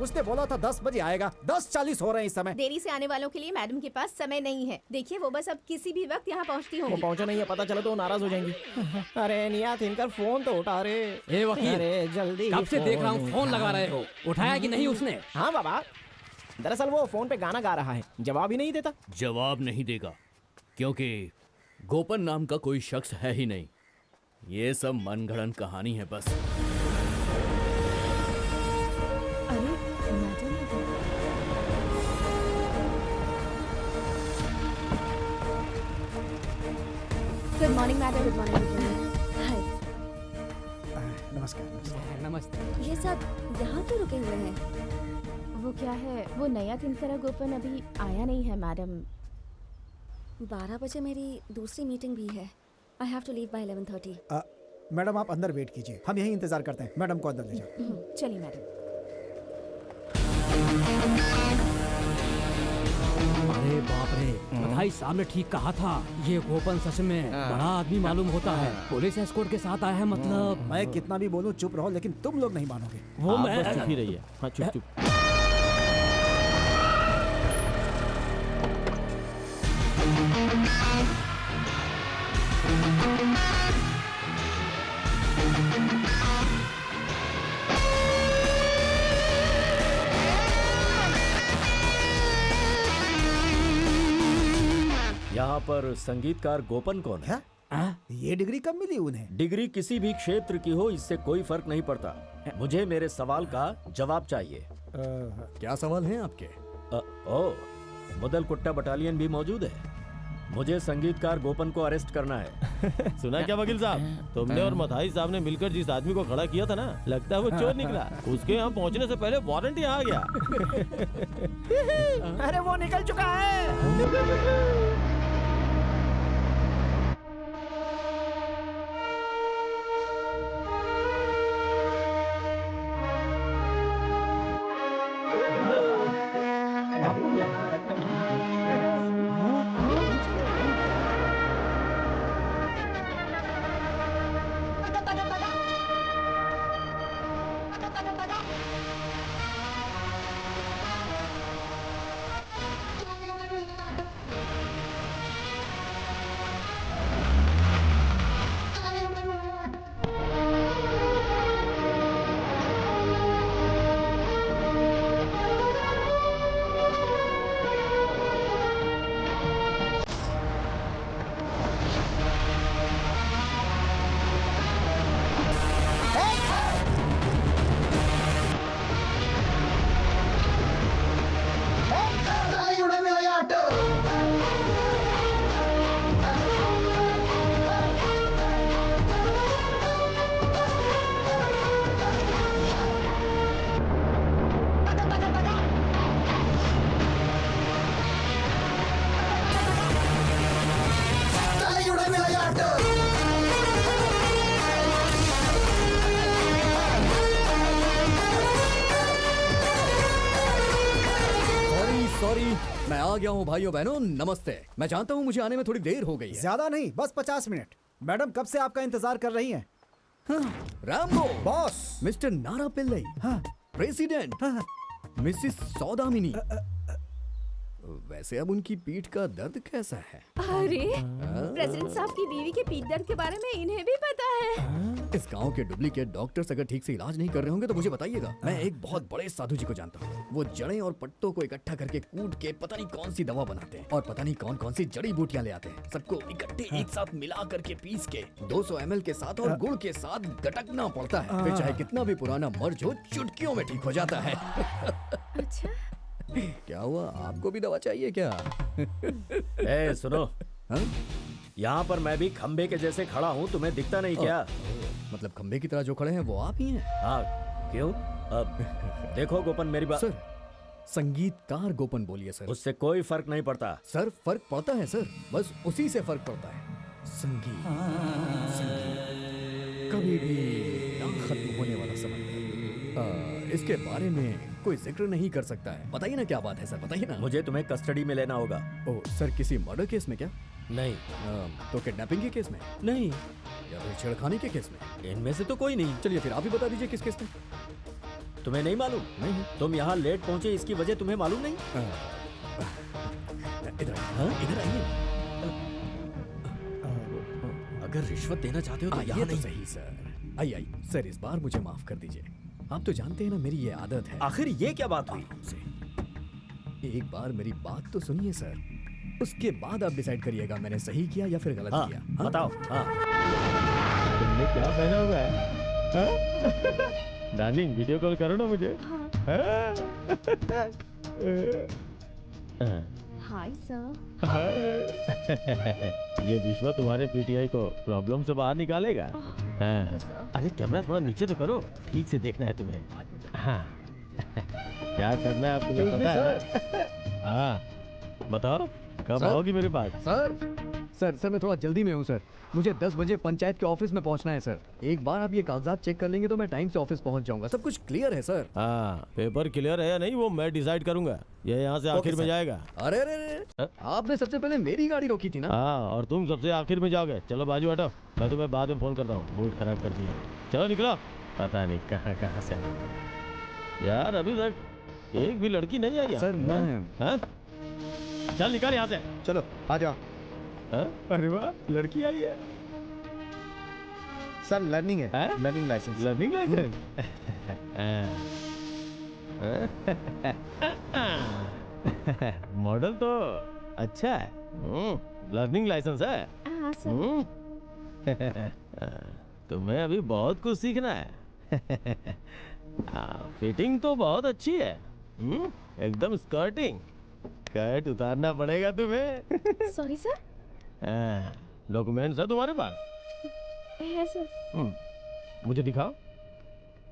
उसने बोला था 10 बजे आएगा, 10:40 हो रहे हैं इस समय। देरी से आने वालों के लिए मैडम के पास समय नहीं है। देखिए वो बस अब किसी भी वक्त यहाँ पहुँचती वो होंगी। पहुंचा नहीं है, पता चला तो वो नाराज हो जाएंगी। अरे नियात, इनका फोन तो उठा रे। ए वकील, अरे जल्दी कब से देख रहा हूँ फोन उठा। लगा रहे हो, उठाया कि नहीं उसने? हाँ बाबा, दरअसल वो फोन पे गाना गा रहा है, जवाब ही नहीं देता। जवाब नहीं देगा क्योंकि गोपन नाम का कोई शख्स है ही नहीं। ये सब मनगढ़ंत कहानी है बस। अरे madam, good morning madam. Good morning. Hi. नमस्कार, नमस्कार। नमस्ते। ये सब यहाँ क्यों रुके हुए हैं? वो क्या है, वो नया तिनकरा गोपन अभी आया नहीं है मैडम। 12 बजे मेरी दूसरी मीटिंग भी है। I have to leave by 11:30। Madam आप अंदर वेट कीजिए, हम यहीं इंतजार करते हैं। मैडम को अंदर ले जाओ। चलिए मैडम। अरे बाप रे, बधाई साहब ने ठीक कहा था। ये गोपन सच में बड़ा आदमी मालूम होता है। पुलिस एस्कॉर्ट के साथ आया है मतलब। मैं कितना भी बोलूं चुप रहो, लेकिन तुम लोग नहीं मानोगे। वो आप मैं बस चुप ही रहिए। हाँ, चुप चुप। यहाँ पर संगीतकार गोपन कौन है? क्या? ये डिग्री कब मिली उन्हें? डिग्री किसी भी क्षेत्र की हो, इससे कोई फर्क नहीं पड़ता। मुझे मेरे सवाल का जवाब चाहिए। क्या सवाल है आपके? ओ, मुदल कुट्टा बटालियन भी मौजूद है। मुझे संगीतकार गोपन को अरेस्ट करना है। सुना क्या वकील साहब, तुमने और मथाई साहब ने मिलकर जिस आदमी को खड़ा किया था ना, लगता है वो चोर निकला। उसके यहाँ पहुँचने से पहले वारंट यहाँ आ गया। अरे वो निकल चुका है। सॉरी, मैं आ गया हूँ भाइयों बहनों, नमस्ते। मैं जानता हूँ मुझे आने में थोड़ी देर हो गई है। ज्यादा नहीं, बस 50 मिनट। मैडम कब से आपका इंतजार कर रही हैं। रामबो, बॉस। मिस्टर नारा पिल्लई, हाँ। प्रेसिडेंट, हाँ। मिसिस सौदामिनी। वैसे अब उनकी पीठ का दर्द कैसा है? अरे प्रेसिडेंट साहब की बीवी के पीठ दर्द के बारे में इन्हें भी पता है। इस गांव के डुप्लीकेट डॉक्टर्स अगर ठीक से इलाज नहीं कर रहे होंगे तो मुझे बताइएगा। मैं एक बहुत बड़े साधु जी को जानता हूँ। वो जड़ें और पत्तों को इकट्ठा करके कूट के पता नहीं कौन सी दवा बनाते हैं और पता नहीं कौन कौन सी जड़ी बूटियां ले आते हैं। सबको इकट्ठे एक साथ मिला करके पीस के 200 ml के साथ और गुड़ के साथ गटकना पड़ता है। फिर चाहे कितना भी पुराना मर्ज हो, चुटकियों में ठीक हो जाता है। अच्छा, क्या हुआ, आपको भी दवा चाहिए क्या? ए सुनो, हाँ? यहाँ पर मैं भी खंबे के जैसे खड़ा हूँ, तुम्हें दिखता नहीं क्या? मतलब खंबे की तरह जो खड़े हैं वो आप ही हैं? हाँ, क्यों? अब देखो गोपन, मेरी बात। सर, संगीतकार गोपन बोलिए सर। उससे कोई फर्क नहीं पड़ता। सर फर्क पड़ता है सर, बस उसी से फर्क पड़ता है। संगीत, संगीत कभी भी ना खत्म होने वाला समंदर। इसके बारे में कोई जिक्र नहीं कर सकता है। बताइए ना क्या बात है सर, बताइए ना। मुझे तुम्हें कस्टडी में लेना होगा। ओ सर, किसी मर्डर केस में क्या? नहीं। तो किडनैपिंग के केस में नहीं, या फिर छेड़खानी के केस में? इनमें से तो कोई नहीं। चलिए फिर आप ही बता दीजिए किस केस में। तुम्हें नहीं मालूम? नहीं तुम यहाँ लेट पहुंचे, इसकी वजह तुम्हें मालूम नहीं? इधर आइए। अगर रिश्वत देना चाहते हो तो आइए यहाँ तो नहीं। सही सर। आइए सर, इस बार मुझे माफ कर दीजिए। आप तो जानते हैं ना मेरी ये आदत है। आखिर ये क्या बात हुई? एक बार मेरी बात तो सुनिए सर, उसके बाद आप डिसाइड करिएगा मैंने सही किया या फिर गलत हाँ, किया। हाँ? बताओ। हाँ, तुमने क्या पहना हुआ है? डार्लिंग वीडियो कॉल करो ना मुझे। Hi sir. ये विश्वा तुम्हारे पीटीआई को प्रॉब्लम से बाहर निकालेगा। हाँ। अरे कैमरा थोड़ा नीचे तो करो, ठीक से देखना है तुम्हें। हाँ। क्या करना है आपको पता है? हाँ बताओ, कब सर? आओगी मेरे पास? सर मैं थोड़ा जल्दी में हूँ सर। मुझे 10 बजे पंचायत के ऑफिस में पहुँचना है सर। एक बार आप ये कागजात चेक कर लेंगे तो मैं टाइम से ऑफिस पहुँच जाऊंगा। सब कुछ क्लियर है सर। हाँ, पेपर क्लियर है या नहीं वो मैं डिसाइड करूंगा। ये यहाँ से आखिर में सर। जाएगा। अरे अरे अरे, आपने सबसे पहले मेरी गाड़ी रोकी थी ना। हाँ, और तुम सबसे आखिर में जाओगे। चलो बाजू हटो, मैं तुम्हें बाद में फोन करता हूँ। मूड खराब कर दिया। चलो निकलो। पता नहीं कहाँ कहाँ से यार, अभी तक एक भी लड़की नहीं आई। सर मैं हाँ? चल निकल यहाँ से। चलो आ जाओ। हाँ? अरे वाह, लड़की आई है। सर लर्निंग है, हाँ? Learning licence. Learning licence. Model तो अच्छा है। लर्निंग लाइसेंस है। हाँ सर। तुम्हें अभी बहुत कुछ सीखना है। फिटिंग तो बहुत अच्छी है। एकदम स्कर्टिंग। स्कर्ट उतारना पड़ेगा तुम्हें। Sorry sir. डॉक्यूमेंट्स है तुम्हारे पास? है सर। मुझे दिखाओ।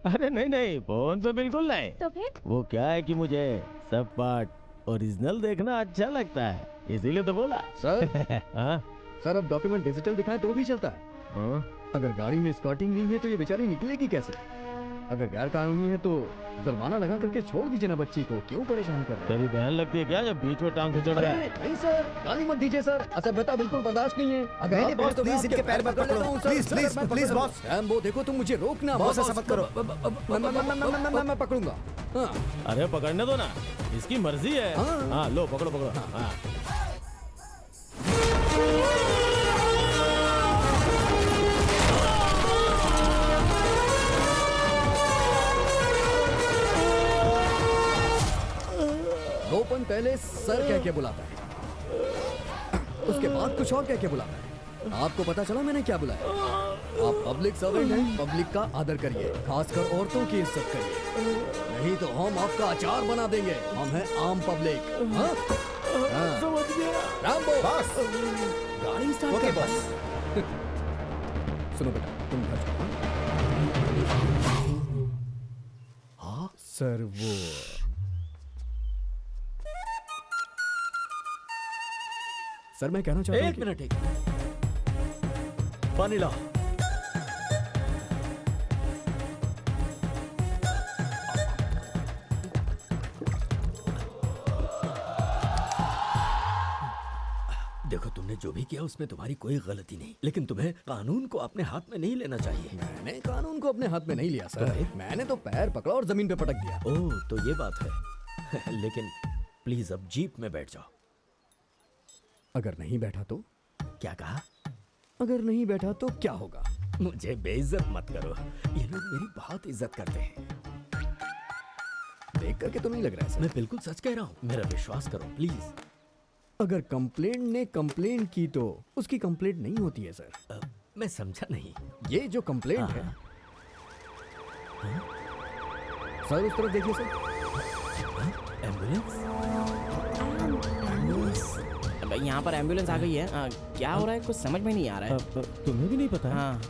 अरे नहीं नहीं, फोन पे बिल्कुल नहीं। तो फिर? वो क्या है कि मुझे सब पार्ट ओरिजिनल देखना अच्छा लगता है, इसीलिए तो बोला। सर हाँ? सर अब डॉक्यूमेंट डिजिटल दिखाएं तो भी चलता है। हाँ? अगर गाड़ी में स्कॉटिंग नहीं है तो ये बेचारी निकलेगी कैसे? अगर गैर कानूनी है तो जुर्माना लगा करके छोड़ दीजिए ना बच्ची को, क्यों परेशान कर रहे हैं? तेरी बहन लगती है क्या जब बीच में टांग खिंचड़ रहा है? नहीं सर, गाली मत दीजिए सर, असभ्यता बिल्कुल बर्दाश्त नहीं है। अगर आप बॉस तो प्लीज इनके पैर मत पकड़ो। Please please boss. रैम्बो देखो तुम मुझे रोकना। बॉस, ऐसा मत करो। मैं पकड़ूंगा। हाँ अरे पकड़ने दो ना, इसकी मर्जी है। हाँ। हाँ लो पकड़ो पकड़ो। हाँ। गोपन पहले सर कह के बुलाता है, उसके बाद कुछ और कह के बुलाता है। आपको पता चला मैंने क्या बुलाया? आप पब्लिक सर्वेंट हैं, पब्लिक का आदर करिए, खासकर औरतों की इज्जत करिए, नहीं तो हम आपका अचार बना देंगे। हम हैं आम पब्लिक। हाँ? हाँ। समझ गया। रामबो बॉस। गाड़ी स्टार्ट ओके कर बॉस। सुनो बेटा, तुम घर जाओ। हाँ सर वो सर मैं कहना चाहता हूँ एक मिनट, एक पानी लाओ। देखो, तुमने जो भी किया उसमें तुम्हारी कोई गलती नहीं, लेकिन तुम्हें कानून को अपने हाथ में नहीं लेना चाहिए। मैंने कानून को अपने हाथ में नहीं लिया सर, मैंने तो पैर पकड़ा और जमीन पे पटक दिया। ओह, तो ये बात है। लेकिन प्लीज अब जीप में बैठ जाओ। अगर नहीं बैठा तो? क्या कहा? अगर नहीं बैठा तो क्या होगा? मुझे बेइज्जत मत करो, ये लोग मेरी बहुत इज्जत करते हैं। देख करके तो नहीं लग रहा है सर। मैं बिल्कुल सच कह रहा हूँ, मेरा विश्वास करो प्लीज। अगर कंप्लेंट ने कंप्लेंट की तो उसकी कंप्लेंट नहीं होती है सर। मैं समझा नहीं। ये जो कंप्लेंट है सर, उस तरफ देखिए सर। एम्बुलेंस? यहाँ पर एम्बुलेंस आ गई है। क्या हो रहा है कुछ समझ में नहीं आ रहा है। तुम्हें भी नहीं पता? हाँ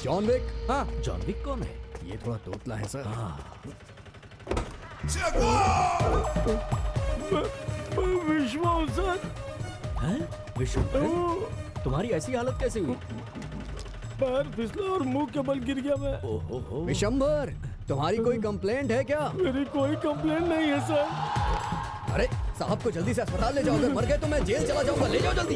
जॉन विक। हाँ, जॉन विक कौन है? ये थोड़ा तोतला है सर। विश्वास सर। हैं? विश्व, तुम्हारी ऐसी हालत कैसे हुई? पैर फिसला और मुंह के बल गिर गया मैं। ओहो, विशंबर, तुम्हारी कोई कंप्लेंट है क्या? मेरी कोई कंप्लेंट नहीं है सर। अरे साहब को जल्दी से अस्पताल ले जाओ, अगर मर गए तो मैं जेल चला जाऊंगा। ले जाओ जल्दी।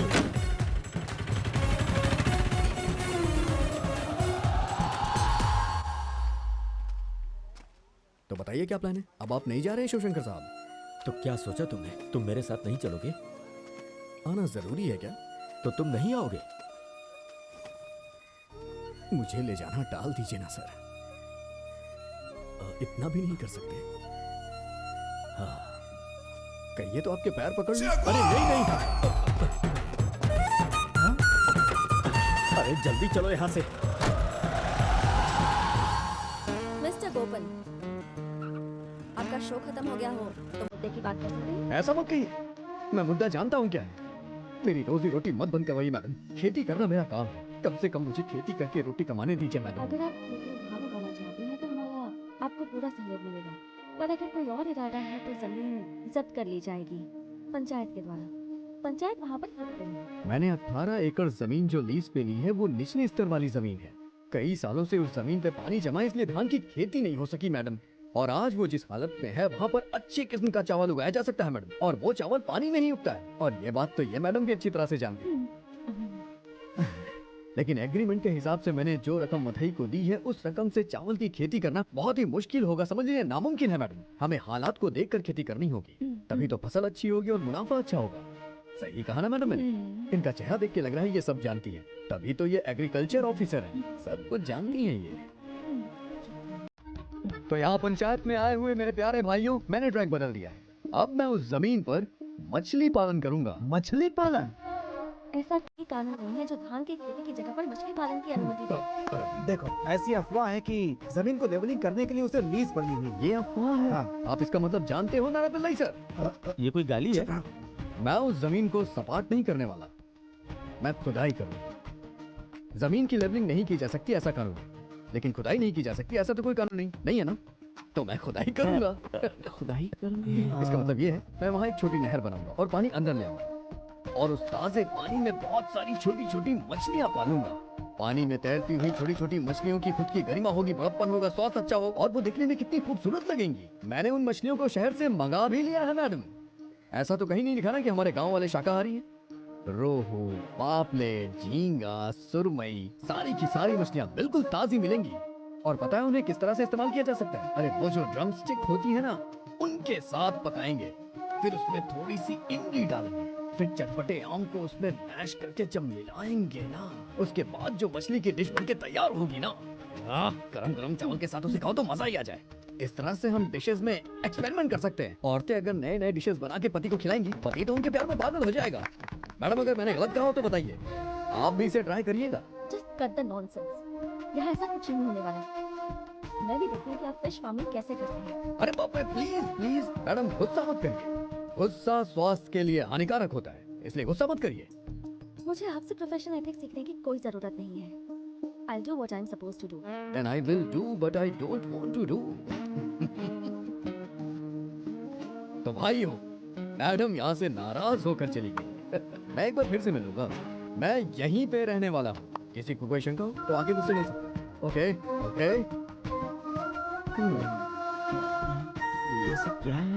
तो बताइए क्या प्लान है? अब आप नहीं जा रहे हैं शिवशंकर साहब? तो क्या सोचा तुमने? तुम मेरे साथ नहीं चलोगे? आना जरूरी है क्या? तो तुम नहीं आओगे? मुझे ले जाना टाल दीजिए ना सर। इतना भी नहीं कर सकते? हाँ। कहिए तो आपके पैर पकड़ लूं। अरे नहीं अरे जल्दी चलो यहाँ से। मिस्टर गोपन, आपका शो खत्म हो गया हो तो मुद्दे की बात कर सकते हैं? ऐसा मत कहिए, मैं मुद्दा जानता हूँ क्या है। मेरी रोजी रोटी मत बंद करवाइए मैडम, खेती करना मेरा काम है। कम से कम मुझे खेती करके रोटी कमाने दीजिए मैडम। अगर आप भाव करना चाहते हैं तो हमारा आपको पूरा सहयोग मिलेगा, पर अगर कोई और इरादा है तो जमीन जब्त कर ली जाएगी पंचायत के द्वारा। पंचायत वहाँ पर खरीद रही है। मैंने 18 एकड़ जमीन जो लीज पे ली है वो निचले स्तर वाली जमीन है। कई सालों से उस जमीन पे पानी जमा, इसलिए धान की खेती नहीं हो सकी मैडम। और आज वो जिस हालत में है वहाँ पर अच्छी किस्म का चावल उगाया जा सकता है मैडम, और वो चावल पानी में ही उगता है। और ये बात तो ये मैडम भी अच्छी तरह से जानती है। लेकिन एग्रीमेंट के हिसाब से मैंने जो रकम मथई को दी है उस रकम से चावल की खेती करना बहुत ही मुश्किल होगा, समझ लीजिए नामुमकिन है मैडम। हमें हालात को देखकर खेती करनी होगी, तभी तो फसल अच्छी होगी और मुनाफा अच्छा होगा। सही कहा ना मैडम मैंने? इनका चेहरा देख के लग रहा है ये सब जानती है, तभी तो ये एग्रीकल्चर ऑफिसर है, सब कुछ जानती है ये। तो यहाँ पंचायत में आए हुए मेरे प्यारे भाइयों, मैंने ट्रैक बदल दिया है। अब मैं उस जमीन पर मछली पालन करूंगा। मछली पालन? ऐसा कोई कानून नहीं है जो धान की खेती की जगह पर मछली पालन की अनुमति दे। देखो, ऐसी अफवाह है कि जमीन को लेवलिंग करने के लिए उसे लीज पर ली हुई। ये अफवाह है? हाँ। आप इसका मतलब जानते हो नारायण सर? ये कोई गाली है? मैं उस जमीन को सपाट नहीं करने वाला, मैं खुदाई करूंगा। जमीन की लेवलिंग नहीं की जा सकती ऐसा कानून है, लेकिन खुदाई नहीं की जा सकती ऐसा तो कोई कानून नहीं है ना? तो मैं खुदाई करूंगा। खुदाई करूंगी? इसका मतलब ये है मैं वहाँ एक छोटी नहर बनाऊंगा और पानी अंदर ले आऊंगा, और उस ताजे पानी में बहुत सारी छोटी छोटी मछलियां पालूंगा। पानी में तैरती हुई छोटी छोटी मछलियों की खुद की गरिमा होगी, बड़प्पन होगा, स्वाद अच्छा होगा, और वो दिखने में कितनी खूबसूरत लगेंगी। मैंने उन मछलियों को शहर से मंगा भी लिया है मैडम। ऐसा तो कहीं नहीं लिखा ना कि हमारे गांव वाले शाकाहारी हैं। रोहू, पापलेट, झींगा, सुरमई, सारी की सारी मछलियां बिल्कुल ताजी मिलेंगी। और पता है उन्हें किस तरह से इस्तेमाल किया जा सकता है? अरे वो जो ड्रम स्टिक होती है ना, उनके साथ पकाएंगे, फिर उसमें थोड़ी सी इमली डालेंगे, फिर चटपटे आम को उसमें मैश करके जब मिलाएंगे ना, उसके बाद जो मछली की डिश बनके तैयार होगी ना, गरम गरम चावल के साथ उसे खाओ तो मजा ही आ जाए। इस तरह से हम डिशेस में एक्सपेरिमेंट कर सकते हैं। औरतें अगर नए नए डिशेस बना के पति को खिलाएंगी, पति तो उनके प्यार में पागल हो जाएगा। मैडम अगर मैंने गलत कहा हो तो बताइए, आप भी इसे ट्राई करिएगा। जस्ट कट द नॉनसेंस, यहाँ ऐसा कुछ नहीं होने वाला। मैं भी देखूं कि आप फिश फार्मिंग कैसे करते हैं। अरे बाप रे, प्लीज प्लीज मैडम गुस्सा मत करिए, गुस्सा स्वास्थ्य के लिए हानिकारक होता है, इसलिए गुस्सा मत करिए। मुझे आपसे प्रोफेशनल एथिक्स सीखने की कोई जरूरत नहीं है। I'll do what I'm supposed to do. Then I will do what I don't want to do. तो भाइयों, मैडम यहाँ से नाराज होकर चली गई। मैं एक बार फिर से मिलूंगा, मैं यहीं पे रहने वाला हूँ। किसी को कोई शंका हो तो आगे मुझसे मिल सकते हैं। Okay okay. ये सब क्या है?